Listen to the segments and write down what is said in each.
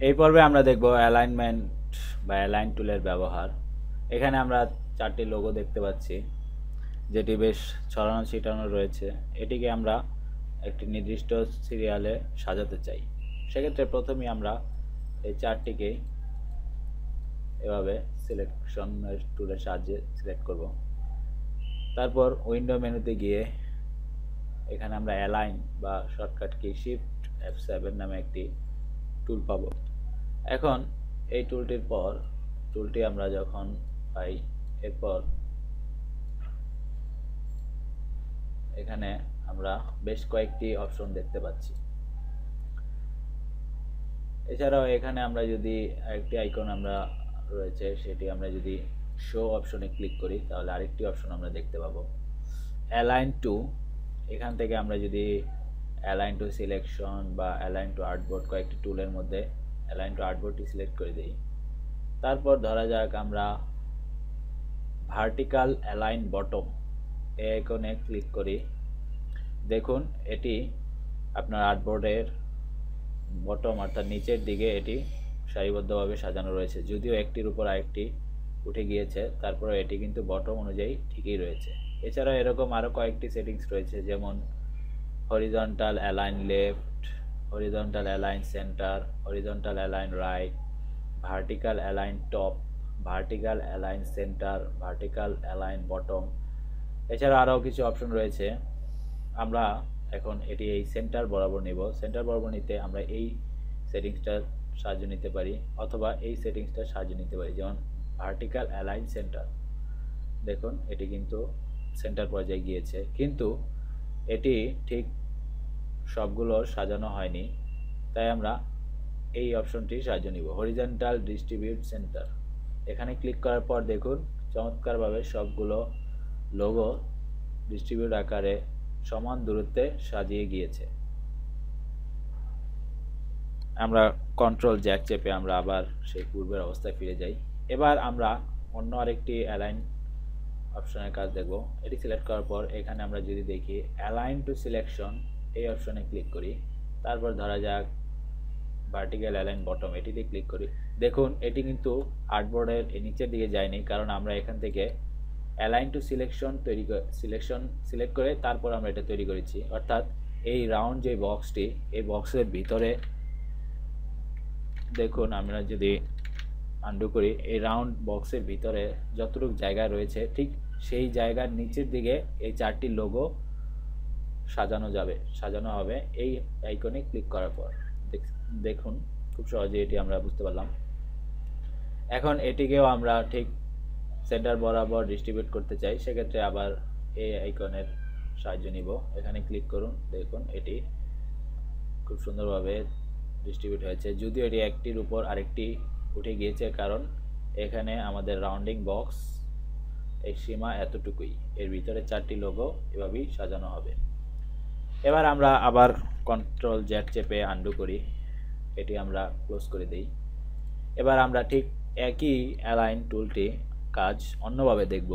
এই পর্বে আমরা দেখব অ্যালাইনমেন্ট বা অ্যালাইন টুলের ব্যবহার। এখানে আমরা 4টি লোগো দেখতে পাচ্ছি, যেটি বেশ ছড়ানো ছিটানো রয়েছে। এটিকে আমরা একটি নির্দিষ্ট সিরিয়ালে সাজাতে চাই। সেক্ষেত্রে প্রথমেই আমরা এই 4টিকে এভাবে সিলেকশন টুলের সাহায্যে সিলেক্ট করব। তারপর উইন্ডো মেনুতে গিয়ে এখানে আমরা অ্যালাইন বা শর্টকাট কি শিফট F7 নামে একটি টুল পাব। এখন এই টুলটি আমরা যখন পাই, এরপর এখানে আমরা বেশ কয়েকটি অপশন দেখতে পাচ্ছি। এছাড়াও এখানে আমরা যদি আরেকটি আইকন আমরা রয়েছে, সেটি আমরা যদি শো অপশনে ক্লিক করি তাহলে আরেকটি অপশন আমরা দেখতে পাবো, অ্যালাইন টু। এখান থেকে আমরা যদি অ্যালাইন টু সিলেকশন বা অ্যালাইন টু আর্টবোর্ড কয়েকটি টুলের মধ্যে অ্যালাইন টু আর্টবোর্ডটি সিলেক্ট করে দিই। তারপর ধরা যাক আমরা ভার্টিক্যাল অ্যালাইন বটম এই আইকনে ক্লিক করি। দেখুন এটি আপনার আর্টবোর্ডের বটম অর্থাৎ নিচের দিকে এটি সারিবদ্ধভাবে সাজানো রয়েছে। যদিও একটির উপর আরেকটি উঠে গিয়েছে, তারপরে এটি কিন্তু বটম অনুযায়ী ঠিকই রয়েছে। এছাড়া এরকম আরও কয়েকটি সেটিংস রয়েছে, যেমন horizontal align left, horizontal align centre, horizontal align right, vertical align top, vertical align centre, vertical align bottom. এছাড়া আরও কিছু অপশন রয়েছে। আমরা এখন এটি এই সেন্টার বরাবর নিব। সেন্টার বরাবর নিতে আমরা এই সেটিংসটার সাহায্য নিতে পারি, অথবা এই সেটিংসটার সাহায্য নিতে পারি, যেমন ভার্টিক্যাল অ্যালাইন সেন্টার। দেখুন এটি কিন্তু সেন্টার পর্যায়ে গিয়েছে, কিন্তু এটি ঠিক সবগুলোর সাজানো হয়নি, তাই আমরা এই অপশনটির সাহায্য নিব, হরিজন্টাল ডিস্ট্রিবিউট সেন্টার। এখানে ক্লিক করার পর দেখুন চমৎকারভাবে সবগুলো লোগো ডিস্ট্রিবিউট আকারে সমান দূরত্বে সাজিয়ে গিয়েছে। আমরা কন্ট্রোল জ্যাক চেপে আমরা আবার সেই পূর্বের অবস্থায় ফিরে যাই। এবার আমরা অন্য আরেকটি অ্যালাইন অপশনের কাজ দেখব। এটি সিলেক্ট করার পর এখানে আমরা যদি দেখি অ্যালাইন টু সিলেকশন এই অপশনে ক্লিক করি, তারপর ধরা যাক ভার্টিক্যাল অ্যালাইন বটম এটিতে ক্লিক করি। দেখুন এটি কিন্তু আর্টবোর্ডের নিচের দিকে যায়নি, কারণ আমরা এখান থেকে অ্যালাইন টু সিলেকশন সিলেক্ট করে তারপর আমরা এটা তৈরি করেছি। অর্থাৎ এই রাউন্ড যে বক্সটি, এই বক্সের ভিতরে দেখুন আমরা যদি আন্ডু করি, এই রাউন্ড বক্সের ভিতরে যতটুকু জায়গা রয়েছে ঠিক সেই জায়গার নিচের দিকে এই 4টি লোগো সাজানো হবে এই আইকনে ক্লিক করার পর। দেখুন খুব সহজে এটি আমরা বুঝতে পারলাম। এখন এটিকেও আমরা ঠিক সেন্টার বরাবর ডিস্ট্রিবিউট করতে চাই, সেক্ষেত্রে আবার এই আইকনের সাহায্য নিব। এখানে ক্লিক করুন, দেখুন এটি খুব সুন্দরভাবে ডিস্ট্রিবিউট হয়েছে। যদিও এটি একটির উপর আরেকটি উঠে গিয়েছে, কারণ এখানে আমাদের রাউন্ডিং বক্স এই সীমা এতটুকুই, এর ভিতরে 4টি লোগো এভাবেই সাজানো হবে। এবার আমরা আবার কন্ট্রোল জ্যাক চেপে আন্ডু করি, এটি আমরা ক্লোজ করে দিই। এবার আমরা ঠিক একই অ্যালাইন টুলটি কাজ অন্যভাবে দেখব।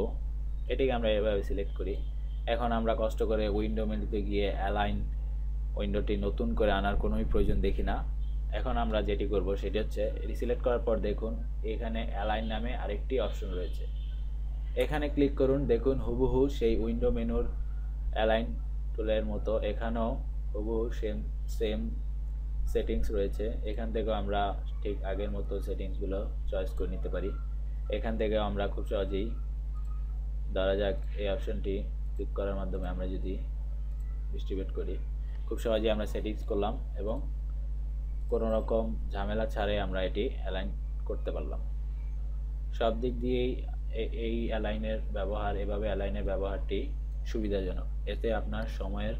এটিকে আমরা এভাবে সিলেক্ট করি। এখন আমরা কষ্ট করে উইন্ডো মেনুতে গিয়ে অ্যালাইন উইন্ডোটি নতুন করে আনার কোনোই প্রয়োজন দেখি না। এখন আমরা যেটি করব সেটি হচ্ছে এটি সিলেক্ট করার পর দেখুন এখানে অ্যালাইন নামে আরেকটি অপশন রয়েছে, এখানে ক্লিক করুন। দেখুন হুবহু সেই উইন্ডো মেনুর অ্যালাইন টুলের মতো এখানেও হুবহু সেম সেটিংস রয়েছে। এখান থেকেও আমরা ঠিক আগের মতো সেটিংসগুলো চয়েস করে নিতে পারি। এখান থেকে আমরা খুব সহজেই ধরা যাক এই অপশনটি ক্লিক করার মাধ্যমে আমরা যদি ডিস্ট্রিবিউট করি, খুব সহজেই আমরা সেটিংস করলাম এবং কোনো রকম ঝামেলা ছাড়াই আমরা এটি অ্যালাইন করতে পারলাম। সব দিক দিয়েই এই অ্যালাইনের ব্যবহারটি সুবিধাজনক। এতে আপনার সময়ের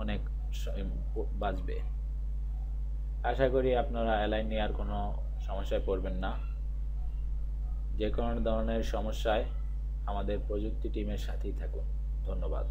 অনেক বাঁচবে। আশা করি আপনারা অ্যালাইন নিয়ে আর কোনো সমস্যায় পড়বেন না। যে কোনো ধরনের সমস্যায় আমাদের প্রযুক্তি টিমের সাথেই থাকুন। ধন্যবাদ।